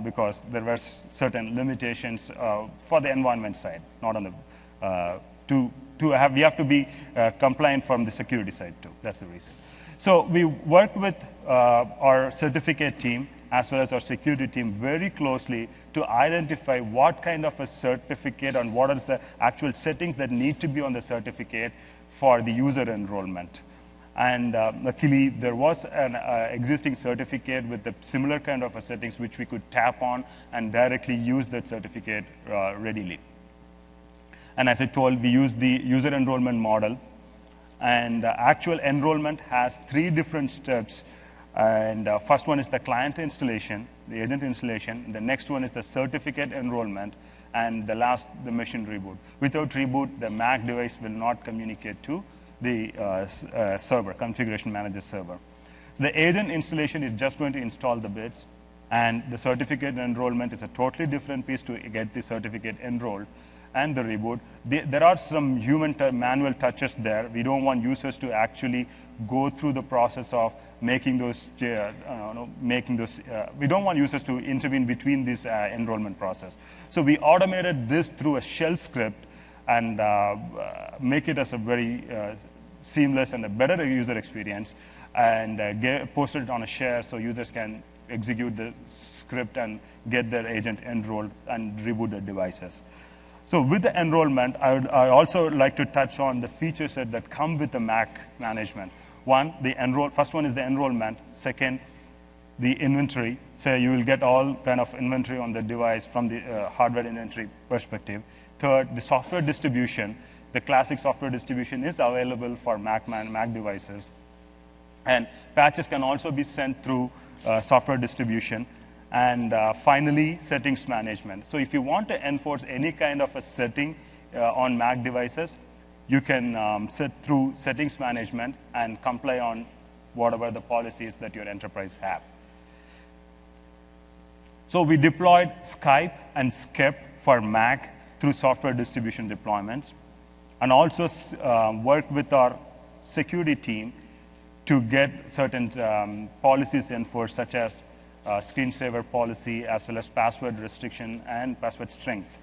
because there were certain limitations for the environment side, not on the, we have to be compliant from the security side too. That's the reason. So we worked with our certificate team as well as our security team very closely to identify what kind of a certificate and what are the actual settings that need to be on the certificate for the user enrollment. And luckily, there was an existing certificate with the similar kind of a settings which we could tap on and directly use that certificate readily. And as I told, we use the user enrollment model. And actual enrollment has 3 different steps. And first one is the client installation, the agent installation. The next one is the certificate enrollment. And the last, the machine reboot. Without reboot, the Mac device will not communicate to the server, configuration manager server. So the agent installation is just going to install the bits. And the certificate enrollment is a totally different piece to get the certificate enrolled. And the reboot, there are some human manual touches there. We don't want users to actually go through the process of making those, we don't want users to intervene between this enrollment process. So we automated this through a shell script and make it as a very seamless and a better user experience, and posted it on a share so users can execute the script and get their agent enrolled and reboot their devices. So with the enrollment, I also like to touch on the feature set that come with the Mac management. First one is the enrollment. Second, the inventory. So you will get all kind of inventory on the device from the hardware inventory perspective. Third, the software distribution. The classic software distribution is available for Mac devices. And patches can also be sent through software distribution. And finally, settings management. So if you want to enforce any kind of a setting on Mac devices, you can set through settings management and comply on whatever the policies that your enterprise have. So we deployed Skype and Skep for Mac through software distribution deployments, and also worked with our security team to get certain policies enforced, such as screensaver policy, as well as password restriction and password strength.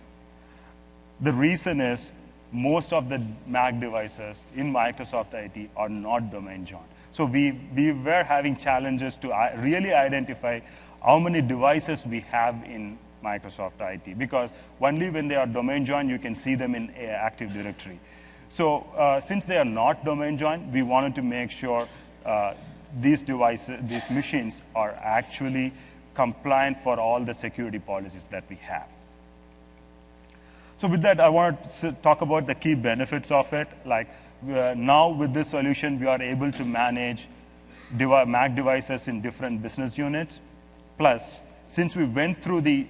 The reason is most of the Mac devices in Microsoft IT are not domain joined. So we were having challenges to really identify how many devices we have in Microsoft IT, because only when they are domain joined, you can see them in Active Directory. So since they are not domain joined, we wanted to make sure these devices, these machines are actually compliant for all the security policies that we have. So with that, I want to talk about the key benefits of it. Like now with this solution, we are able to manage Mac devices in different business units. Plus, since we went through the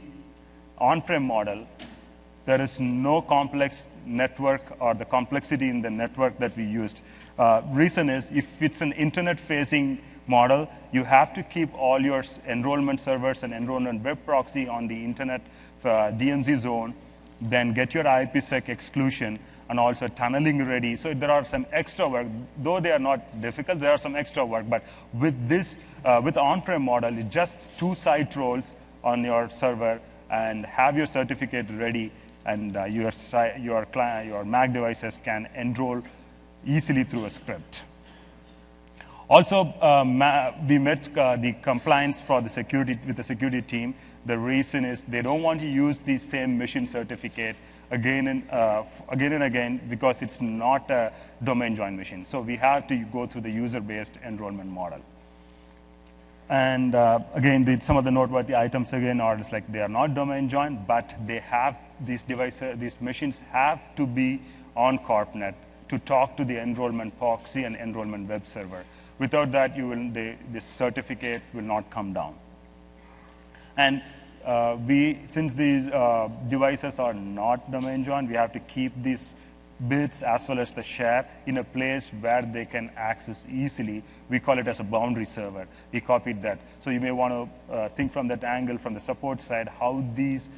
on-prem model, there is no complex network or the complexity in the network that we used. Reason is, if it's an internet-facing model, you have to keep all your enrollment servers and enrollment web proxy on the internet DMZ zone, then get your IPsec exclusion, and also tunneling ready. So there are some extra work. Though they are not difficult, there are some extra work. But with this, with the on-prem model, it's just 2 site roles on your server and have your certificate ready, and your Mac devices can enroll easily through a script. Also, we met the compliance for the security with the security team. The reason is they don't want to use the same machine certificate again and again because it's not a domain joined machine. So we have to go through the user-based enrollment model. And again, some of the noteworthy items again are just like they are not domain joined, but they have these devices, these machines have to be on CorpNet to talk to the enrollment proxy and enrollment web server. Without that, this certificate will not come down. And since these devices are not domain joined, we have to keep these bits as well as the share in a place where they can access easily. We call it as a boundary server. We copied that. So you may want to think from that angle, from the support side, how these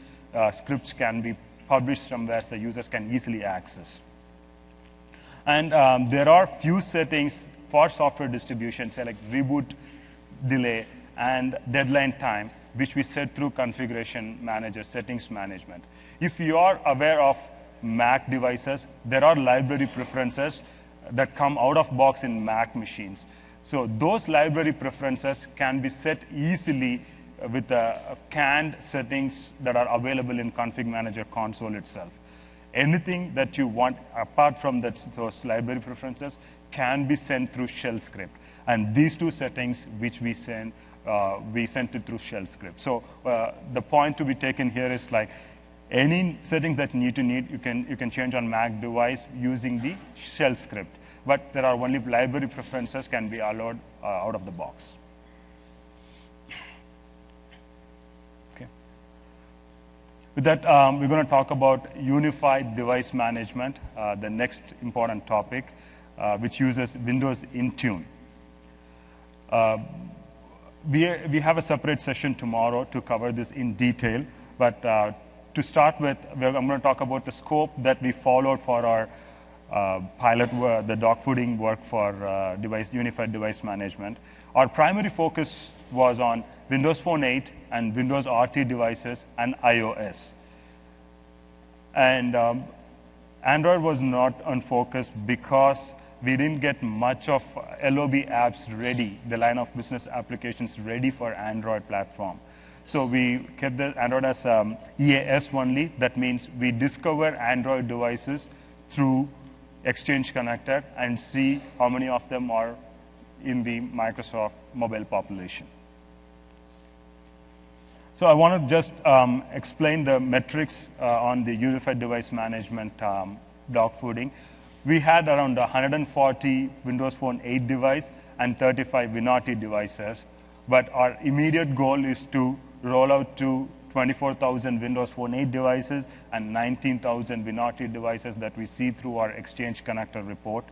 scripts can be published somewhere so users can easily access. And there are few settings for software distribution, say like reboot delay and deadline time, which we set through configuration manager, settings management. If you are aware of Mac devices, there are library preferences that come out of box in Mac machines. So those library preferences can be set easily with the canned settings that are available in Config Manager console itself. Anything that you want apart from those library preferences can be sent through shell script. And these two settings which we sent it through shell script. So the point to be taken here is like any setting that you need, you can change on Mac device using the shell script. But there are only library preferences can be allowed out of the box. Okay. With that, we're going to talk about unified device management, the next important topic, which uses Windows Intune. We have a separate session tomorrow to cover this in detail, but to start with, I'm going to talk about the scope that we followed for our pilot, the dogfooding work for unified device management. Our primary focus was on Windows Phone 8 and Windows RT devices and iOS. And Android was not on focus because we didn't get much of LOB apps ready, the line of business applications ready for Android platform. So we kept the Android as EAS only. That means we discover Android devices through Exchange Connector and see how many of them are in the Microsoft mobile population. So I want to just explain the metrics on the unified device management dogfooding. We had around 140 Windows Phone 8 device and 35 WinRT devices, but our immediate goal is to roll out to 24,000 Windows Phone 8 devices and 19,000 WinRT devices that we see through our Exchange Connector report.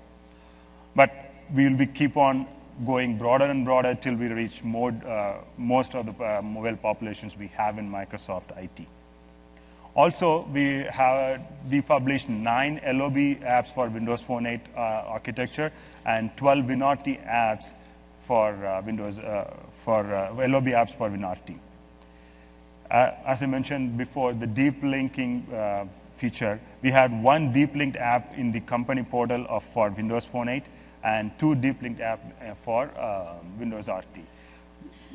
But we will keep on going broader and broader till we reach most of the mobile populations we have in Microsoft IT. Also, we published 9 LOB apps for Windows Phone 8 architecture and 12 WinRT apps for LOB apps for WinRT. As I mentioned before, the deep linking feature, we had one deep linked app in the company portal for Windows Phone 8 and 2 deep linked apps for Windows RT.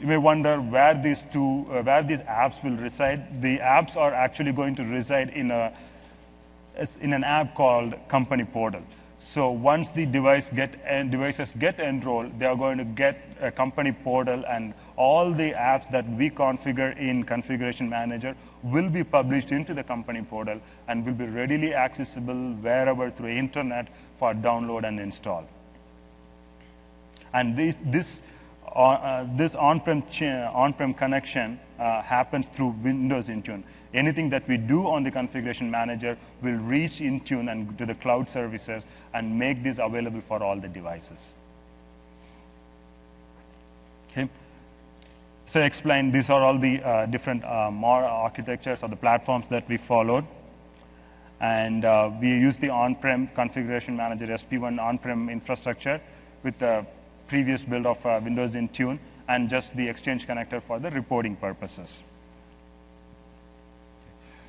You may wonder where these apps will reside. The apps are actually going to reside in an app called Company Portal. So once the devices get enrolled, they are going to get a Company Portal, and all the apps that we configure in Configuration Manager will be published into the Company Portal and will be readily accessible wherever through the internet for download and install. And this on-prem connection happens through Windows Intune. Anything that we do on the Configuration Manager will reach Intune and to the cloud services and make this available for all the devices. Okay. So I explained these are all the different more architectures or the platforms that we followed. And we use the on-prem Configuration Manager SP1 on-prem infrastructure with the previous build of Windows Intune and just the Exchange Connector for the reporting purposes.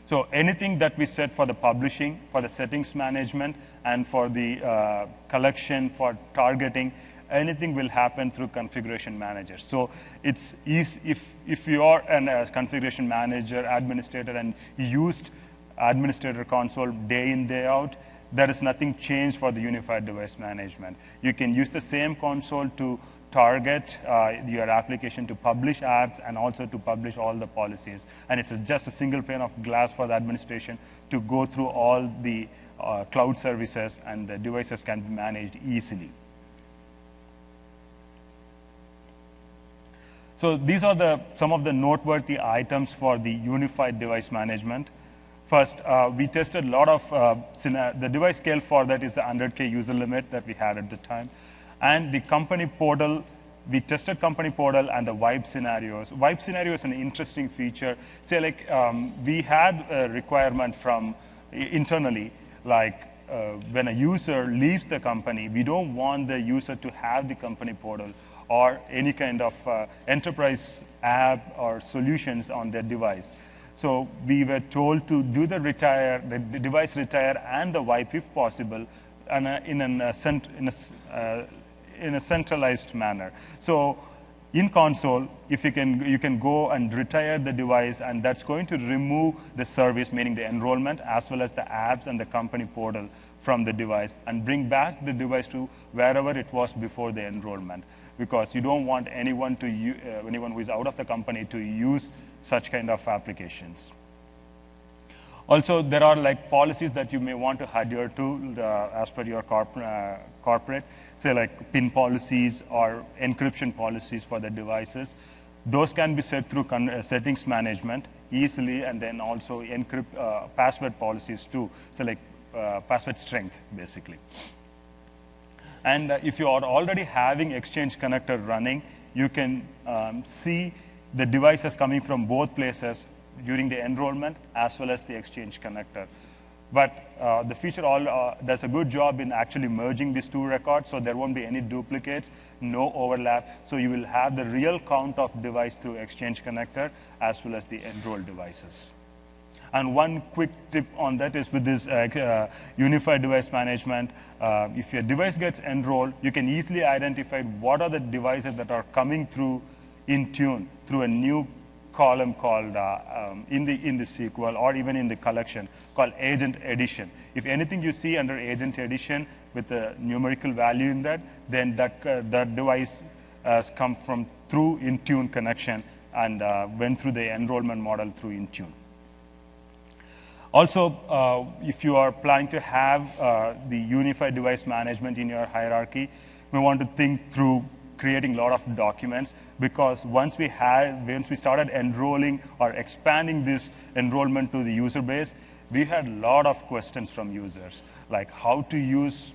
So anything that we set for the publishing, for the settings management, and for the collection, for targeting, anything will happen through Configuration Manager. So it's if you are a Configuration Manager administrator and used Administrator Console day in, day out, there is nothing changed for the unified device management. You can use the same console to target your application to publish apps and also to publish all the policies. And it's just a single pane of glass for the administration to go through all the cloud services, and the devices can be managed easily. So these are some of the noteworthy items for the unified device management. First, we tested a lot of, the device scale for that is the 100K user limit that we had at the time. And the company portal we tested company portal and the wipe scenarios. Wipe scenario is an interesting feature. Say like we had a requirement from internally, like when a user leaves the company, we don't want the user to have the company portal or any kind of enterprise app or solutions on their device. So we were told to do the device retire and the wipe if possible in a centralized manner. So in console, if you can go and retire the device, and that's going to remove the service, meaning the enrollment, as well as the apps and the company portal from the device, and bring back the device to wherever it was before the enrollment. Because you don't want anyone who is out of the company to use such kind of applications. Also, there are like policies that you may want to adhere to as per your corporate, say like PIN policies or encryption policies for the devices. Those can be set through settings management easily, and then also encrypt password policies too, so like password strength, basically. And if you are already having Exchange Connector running, you can see the devices coming from both places during the enrollment as well as the Exchange Connector. But the feature does a good job in actually merging these two records, so there won't be any duplicates, no overlap. So you will have the real count of device through Exchange Connector as well as the enrolled devices. And one quick tip on that is with this unified device management, if your device gets enrolled, you can easily identify what are the devices that are coming through Intune through a new column called in the SQL or even in the collection called Agent Edition. If anything you see under Agent Edition with a numerical value in that, then that device has come from through Intune connection and went through the enrollment model through Intune. Also, if you are planning to have the unified device management in your hierarchy, we want to think through creating a lot of documents, because once we started enrolling or expanding this enrollment to the user base, we had a lot of questions from users, like how to use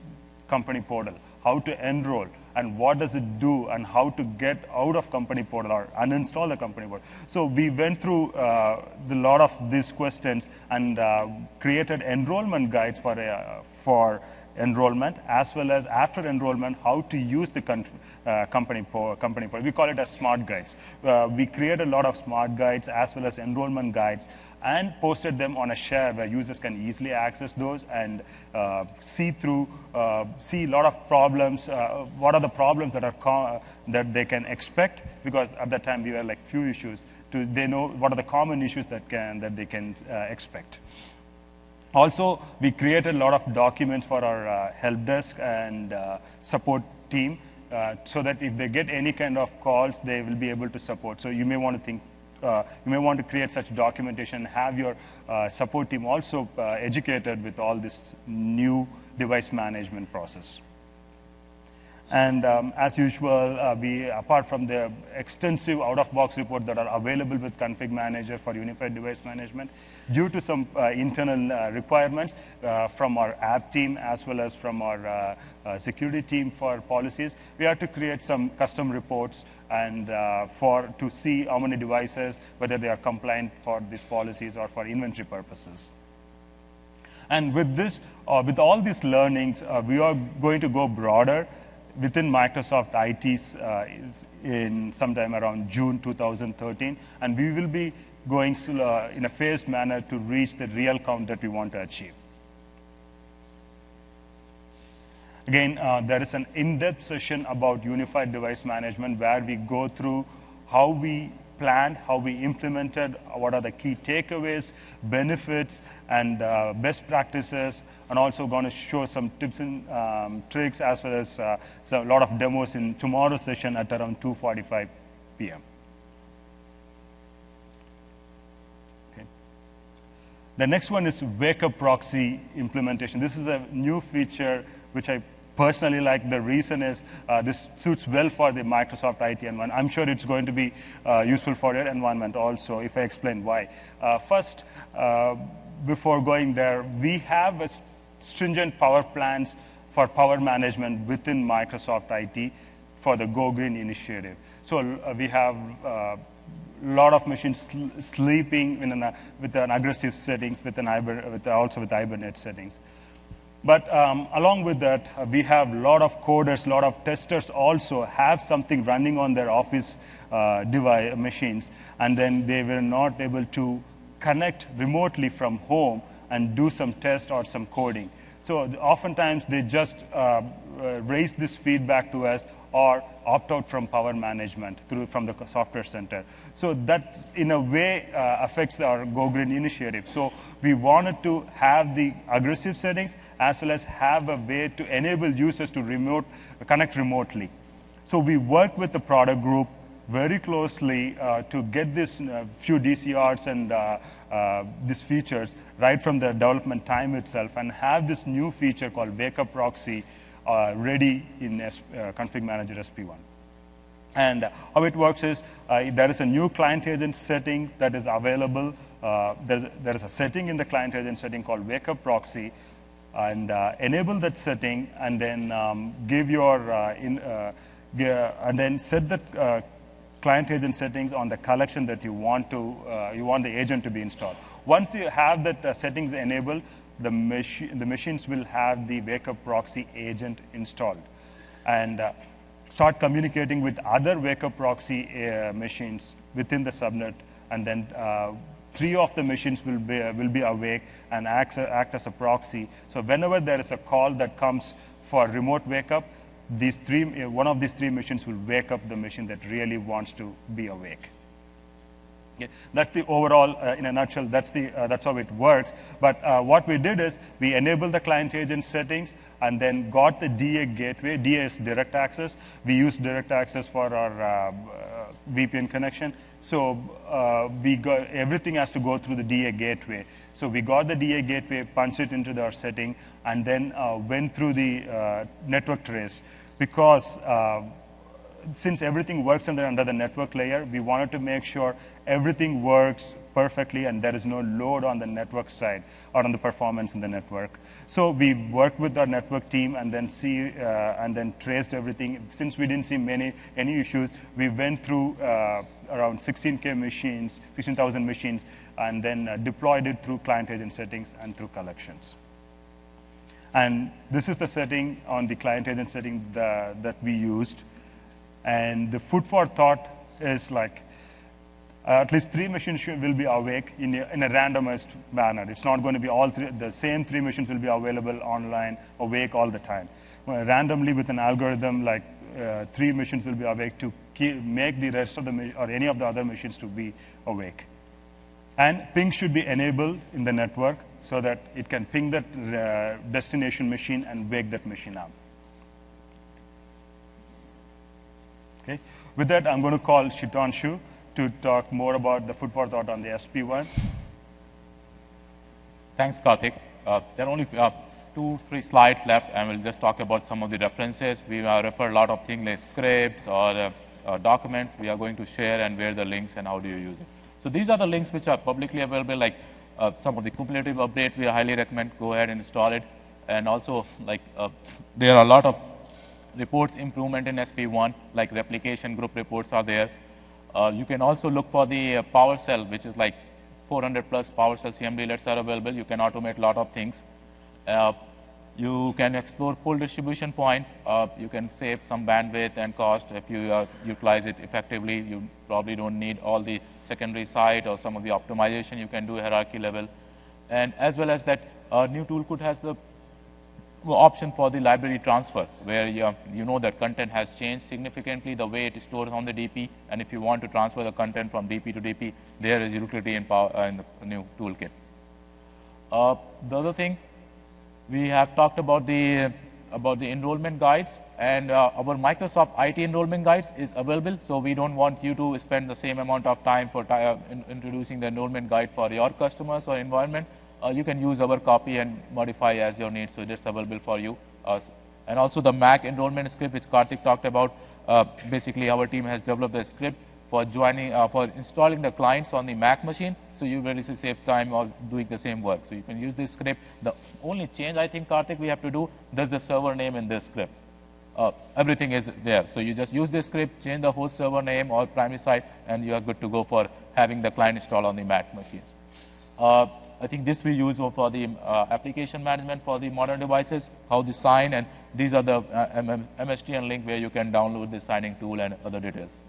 company portal, how to enroll, and what does it do, and how to get out of company portal or uninstall the company portal. So we went through the lot of these questions and created enrollment guides for enrollment, as well as after enrollment, how to use the company portal. We call it as smart guides. We created a lot of smart guides as well as enrollment guides and posted them on a share where users can easily access those and see a lot of problems. What are the problems that they can expect? Because at that time we were like few issues. They know what are the common issues that they can expect. Also, we created a lot of documents for our help desk and support team so that if they get any kind of calls, they will be able to support. So you may want to create such documentation, have your support team also educated with all this new device management process. And as usual, apart from the extensive out-of-box reports that are available with Config Manager for Unified Device Management, due to some internal requirements from our app team as well as from our security team for policies, we had to create some custom reports and to see how many devices, whether they are compliant for these policies or for inventory purposes. And with this, with all these learnings, we are going to go broader within Microsoft IT in sometime around June 2013, and we will be going in a phased manner to reach the real count that we want to achieve. Again, there is an in-depth session about unified device management where we go through how we planned, how we implemented, what are the key takeaways, benefits, and best practices, and also going to show some tips and tricks as well as a lot of demos in tomorrow's session at around 2:45 p.m. Okay. The next one is Wake-up Proxy implementation. This is a new feature which I personally like. The reason is this suits well for the Microsoft IT environment. I'm sure it's going to be useful for your environment also, if I explain why. First, before going there, we have a stringent power plans for power management within Microsoft IT for the Go Green initiative. So we have lot of machines sleeping with an aggressive settings, also with hibernate settings. But along with that, we have a lot of coders, a lot of testers also have something running on their office device machines, and then they were not able to connect remotely from home and do some test or some coding. So oftentimes they just raise this feedback to us or opt out from power management from the software center. So that in a way affects our Go Green initiative. So we wanted to have the aggressive settings as well as have a way to enable users to connect remotely. So we worked with the product group very closely to get this few DCRs and these features right from the development time itself, and have this new feature called Wake Up Proxy ready in Config Manager SP1. And how it works is there is a new client agent setting that is available. There is a setting in the client agent setting called Wake Up Proxy, and enable that setting, and then give your and then set the client agent settings on the collection that you want the agent to be installed. Once you have that settings enabled, the machines will have the Wake Up Proxy agent installed, and start communicating with other Wake Up Proxy machines within the subnet, and then 3 of the machines will be awake and act as a proxy. So whenever there is a call that comes for remote wake up, one of these 3 machines will wake up the machine that really wants to be awake. Okay. That's the overall, in a nutshell, that's how it works. But what we did is we enabled the client agent settings and then got the DA gateway. DA is direct access. We use direct access for our VPN connection. So everything has to go through the DA gateway. So we got the DA gateway, punched it into our setting, and then went through the network trace. Because since everything works under the network layer, we wanted to make sure everything works perfectly and there is no load on the network side or on the performance in the network. So we worked with our network team and then traced everything. Since we didn't see any issues, we went through around 16,000 machines, and then deployed it through client agent settings and through collections. And this is the setting on the client agent setting that we used. And the food for thought is like at least 3 machines will be awake in a randomized manner. It's not going to be the same 3 machines will be available online, awake all the time. Randomly with an algorithm, like 3 machines will be awake to make the rest of or any of the other machines to be awake. And ping should be enabled in the network so that it can ping that destination machine and wake that machine up. Okay. With that, I'm going to call Shitanshu to talk more about the food for thought on the SP1. Thanks, Karthik. There are only 2-3 slides left, and we'll just talk about some of the references. We refer a lot of things like scripts or documents we are going to share, and where the links and how do you use it. So these are the links which are publicly available, like some of the cumulative update. We highly recommend go ahead and install it. And also, like there are a lot of reports improvement in SP1, like replication group reports are there. You can also look for the PowerShell, which is like 400 plus PowerShell CMD alerts are available. You can automate a lot of things. You can explore pull distribution point. You can save some bandwidth and cost if you utilize it effectively. You probably don't need all the secondary site or some of the optimization you can do hierarchy level. And as well as that new toolkit has the option for the library transfer, where you know that content has changed significantly the way it is stored on the DP, and if you want to transfer the content from DP to DP, there is utility in the new toolkit. The other thing, we have talked about the enrollment guides, and our Microsoft IT enrollment guides is available, so we don't want you to spend the same amount of time for introducing the enrollment guide for your customers or environment. You can use our copy and modify as your needs, so it is available for you. And also the Mac enrollment script, which Karthik talked about. Basically, our team has developed a script for installing the clients on the Mac machine, so you really save time of doing the same work. So you can use this script. The only change I think, Karthik, we have to do, there's the server name in this script. everything is there. So you just use this script, change the host server name or primary site, and you are good to go for having the client installed on the Mac machine. I think this we use for the application management for the modern devices, how to sign, and these are the MSTN link where you can download the signing tool and other details.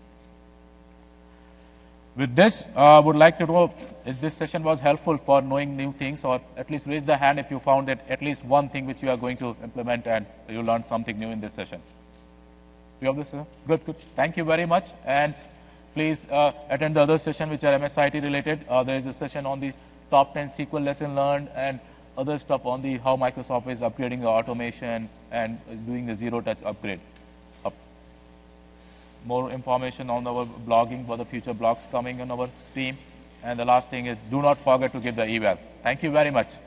With this, I would like to know if this session was helpful for knowing new things, or at least raise the hand if you found that at least one thing which you are going to implement and you learned something new in this session. You have this? Good, good. Thank you very much. And please attend the other session which are MSIT related. There is a session on the top 10 SQL lesson learned and other stuff on the how Microsoft is upgrading the automation and doing the zero-touch upgrade. More information on our blogging for the future blogs coming on our team. And the last thing is, do not forget to give the eval. Thank you very much.